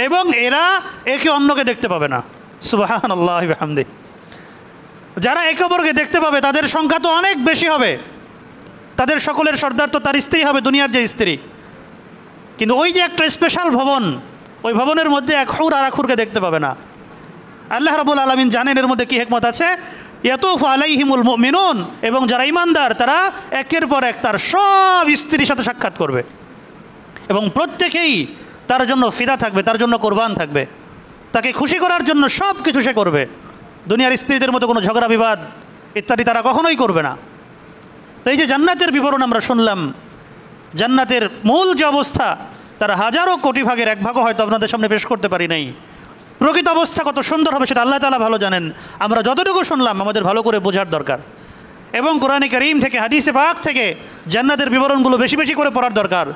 এবং এরা একে অন্যকে দেখতে পাবে না। সুবহানাল্লাহি ওয়া বিহামদিহি। যারা একে অপরকে দেখতে পাবে তাদের সংখ্যা তো অনেক বেশি হবে, তাদের সকলের সর্দার তো তার স্ত্রী হবে, দুনিয়ার যে স্ত্রী। কিন্তু ওই যে একটা স্পেশাল ভবন, ওই ভবনের মধ্যে এক হুর আর এক হুরকে দেখতে পাবে না। আল্লাহ রাব্বুল আলামিন জানেন এর মধ্যে কী হিকমত আছে। ইয়াতুফু আলাইহিমুল মুমিনুন, এবং যারা ঈমানদার তারা একের পর এক তার সব স্ত্রীর সাথে সাক্ষাৎ করবে এবং প্রত্যেকেই তার জন্য ফিদা থাকবে, তার জন্য কোরবান থাকবে, তাকে খুশি করার জন্য সব কিছু সে করবে। দুনিয়ার স্ত্রীদের মতো কোনো ঝগড়া বিবাদ ইত্যাদি তারা কখনোই করবে না। তো এই যে জান্নাতের বিবরণ আমরা শুনলাম, জান্নাতের মূল যে অবস্থা, তার হাজারো কোটি ভাগের এক ভাগও হয়তো আপনাদের সামনে পেশ করতে পারি নাই। প্রকৃত অবস্থা কত সুন্দর হবে সেটা আল্লাহ তাআলা ভালো জানেন। আমরা যতটুকু শুনলাম আমাদের ভালো করে বোঝার দরকার এবং কোরআনে কারীম থেকে, হাদিসে পাক থেকে জান্নাতের বিবরণগুলো বেশি বেশি করে পড়ার দরকার।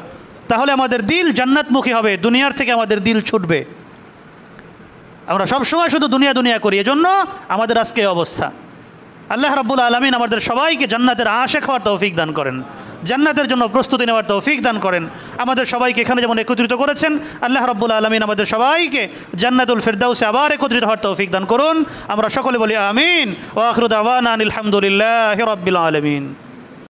তাহলে আমাদের দিল জান্নাতমুখী হবে, দুনিয়ার থেকে আমাদের দিল ছুটবে। আমরা সবসময় শুধু দুনিয়া দুনিয়া করি, এজন্য আমাদের আজকে এই অবস্থা। আল্লাহ রাব্বুল আলামিন আমাদের সবাইকে জান্নাতের আশিক হওয়ার তৌফিক দান করেন, জান্নাতের জন্য প্রস্তুতি নেওয়ার তৌফিক দান করেন। আমাদের সবাইকে এখানে যেমন একত্রিত করেছেন, আল্লাহ রাব্বুল আলামিন আমাদের সবাইকে জান্নাতুল ফিরদাউসে আবার একত্রিত হওয়ার তৌফিক দান করুন। আমরা সকলে বলি আমিন। ওয়া আখিরু দাওয়ানা আনিল হামদুলিল্লাহি রাব্বিল আলামিন।